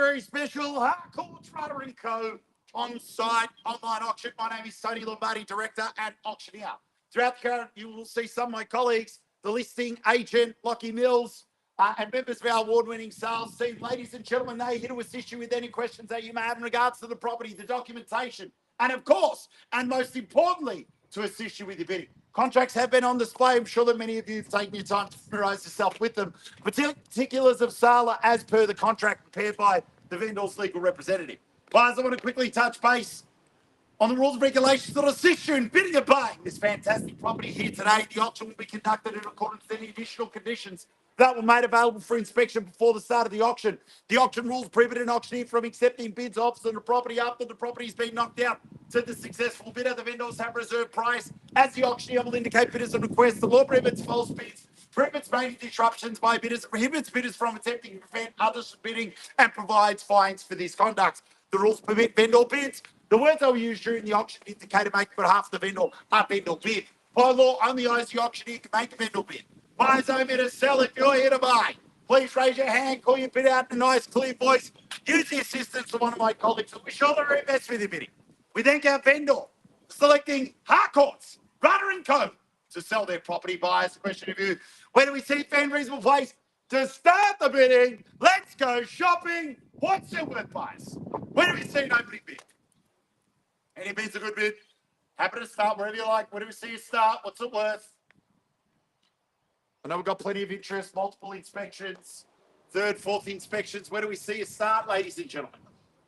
very special Harcourts Rata and Co. on-site online auction. My name is Tony Lombardi, Director and Auctioneer. Throughout the current, you will see some of my colleagues, the listing agent, Lockie Mills, and members of our award-winning sales team. Ladies and gentlemen, they're here to assist you with any questions that you may have in regards to the property, the documentation, and of course, and most importantly, to assist you with your bidding. Contracts have been on display. I'm sure that many of you have taken your time to familiarise yourself with them. Particulars of sale are as per the contract prepared by the vendor's legal representative. Buyers, I want to quickly touch base on the rules and regulations that assist you in bidding and buying this fantastic property here today. The auction will be conducted in accordance with any additional conditions that were made available for inspection before the start of the auction. The auction rules prohibit an auctioneer from accepting bids offers on the property after the property has been knocked out to the successful bidder. The vendors have reserved price. As the auctioneer will indicate bidders and requests, the law prohibits false bids, prohibits making disruptions by bidders, prohibits bidders from attempting to prevent others from bidding, and provides fines for this conduct. The rules permit vendor bids. The words I will use during the auction indicated make on behalf of the vendor are vendor bid. By law, only I as the auctioneer can make a vendor bid. Buyers only to sell. If you're here to buy, please raise your hand, call your bid out in a nice, clear voice. Use the assistance of one of my colleagues and wish all the very best with your bidding. We thank our vendor selecting Harcourts Rata and Co. to sell their property. Buyers, question of you, where do we see fan reasonable place to start the bidding? Let's go shopping. What's it worth, buyers? Where do we see an opening bid? Any bid's a good bid. Happy to start wherever you like. Where do we see you start? What's it worth? I know we've got plenty of interest, multiple inspections, third, fourth inspections. Where do we see you start, ladies and gentlemen?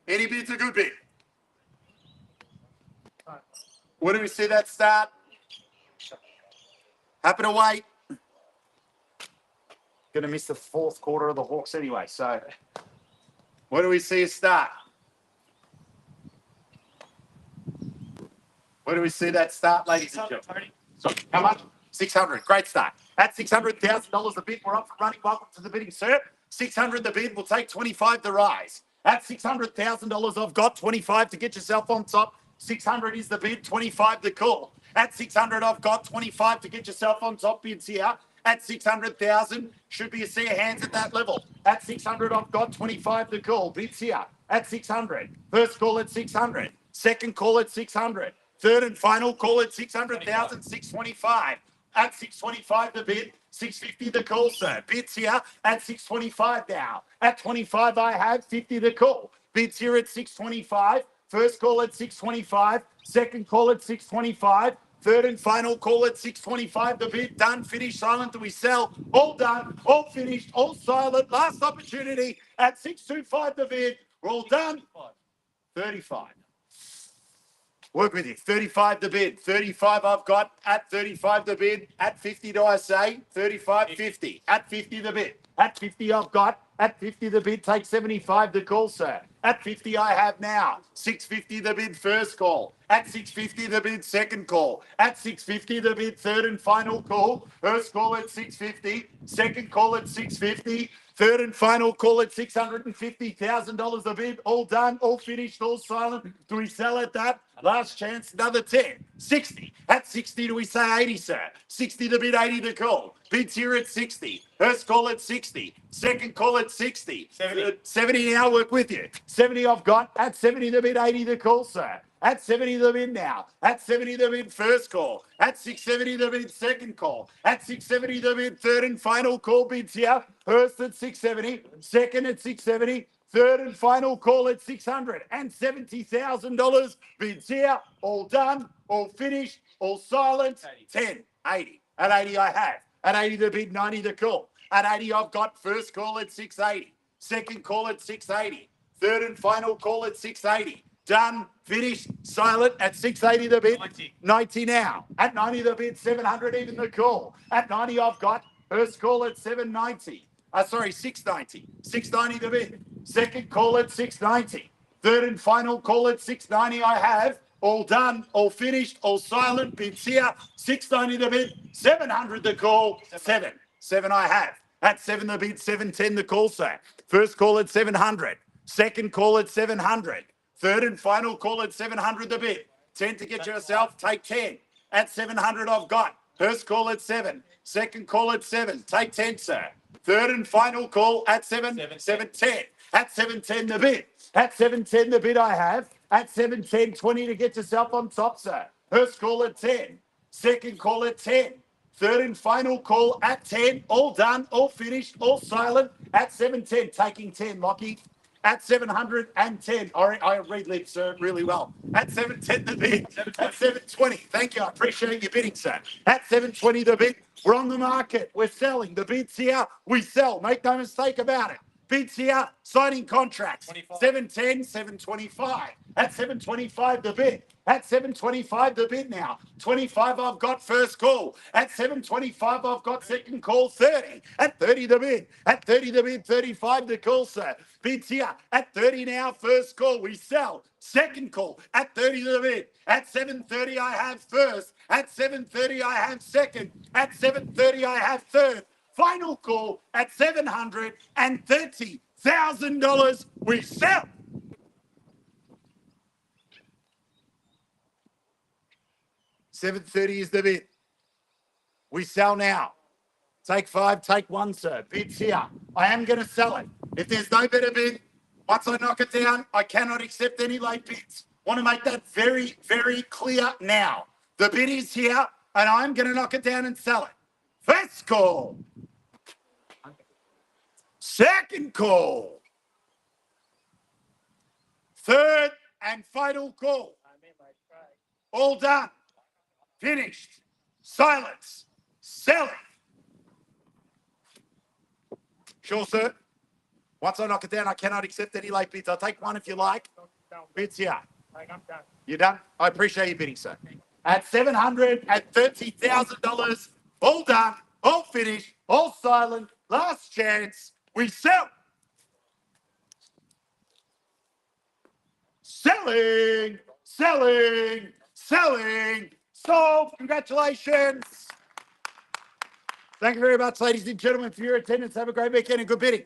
Any bid's a good bid. Where do we see that start? Happy to wait. Going to miss the fourth quarter of the Hawks anyway, so where do we see you start? Where do we see that start, ladies and gentlemen? So, how much? 600. Great start. At $600,000 a bid, we're up and running. Welcome to the bidding, sir. 600 the bid will take 25 the rise. At $600,000, I've got 25 to get yourself on top. 600 is the bid, 25 the call. At 600, I've got 25 to get yourself on top. Bids here. At 600,000, should be a sea of hands at that level. At 600, I've got 25 the call. Bids here. At 600. First call at 600. Second call at 600. Third and final call at 600,000, 625. At 625 the bid, 650 the call, sir. Bids here at 625 now. At 25 I have 50 the call. Bids here at 625. First call at 625. Second call at 625. Third and final call at 625 the bid. Done, finished, silent. Do we sell? All done, all finished, all silent. Last opportunity at 625 the bid. We're all done. 35. Work with you. 35 the bid. 35 I've got at 35 the bid. At 50 do I say? 35, 50. At 50 the bid. At 50 I've got. At 50 the bid. Take 75 the call, sir. At 50 I have now. 650 the bid. First call. At 650 the bid. Second call. At 650 the bid. Third and final call. First call at 650. Second call at 650. Third and final call at $650,000 a bid. All done, all finished, all silent. Do we sell at that? Last chance, another 10. 60. At 60, do we say 80, sir? 60 the bid, 80 the call. Bids here at 60. First call at 60. Second call at 60. 70. 70 now, work with you. 70 I've got. At 70 the bid, 80 the call, sir. At 70 the bid now. At 70 the bid, first call. At 670 the bid, second call. At 670 the bid, third and final call. Bids here. First at 670. Second at 670. Third and final call at $670,000. Bids here. All done. All finished. All silent. 10. 80. At 80 I have. At 80 the bid, 90 the call. At 80 I've got first call at 680. Second call at 680. Third and final call at 680. Done, finished, silent. At 680 the bid, 90 now. At 90 the bid, 700 even the call. At 90 I've got first call at 790. 690. 690 the bid. Second call at 690. Third and final call at 690 I have. All done, all finished, all silent. Bids here. 690 the bid. 700 the call. 7. 7 I have. At 7 the bid. 710 the call, sir. First call at 700. Second call at 700. Third and final call at 700 the bid. 10 to get yourself. Take 10. At 700 I've got. First call at 7. Second call at 7. Take 10, sir. Third and final call at 7. 710. At 710 the bid. At 710 the bid I have. At 710, 20 to get yourself on top, sir. First call at 10. Second call at 10. Third and final call at 10. All done, all finished, all silent. At 710, taking 10, Lockie. At 710, I read lips, sir, really well. At 710 the bid. At 720, thank you, I appreciate your bidding, sir. At 720 the bid, we're on the market, we're selling. The bid's here, we sell. Make no mistake about it. Bids here, signing contracts. 25. 710, 725. At 725 the bid. At 725 the bid now. 25 I've got first call. At 725 I've got second call 30. At 30 the bid. At 30 the bid, 35 the call, sir. Bids here. At 30 now, first call. We sell. Second call. At 30 the bid. At 730 I have first. At 730 I have second. At 730 I have third. Final call at $730,000. We sell. $730 is the bid. We sell now. Take 5, take 1, sir. Bid's here. I am going to sell it. If there's no better bid, once I knock it down, I cannot accept any late bids. Want to make that very, very clear now. The bid is here, and I'm going to knock it down and sell it. First call. Second call. Third and final call. All done. Finished. Silence. Selling. Sure, sir. Once I knock it down, I cannot accept any late bids. I'll take one if you like. Bids here. I'm done. You done? I appreciate your bidding, sir. At $730,000, all done, all finished, all silent, last chance, we sell. Selling, selling, selling, sold. Congratulations. Thank you very much, ladies and gentlemen, for your attendance. Have a great weekend and good bidding.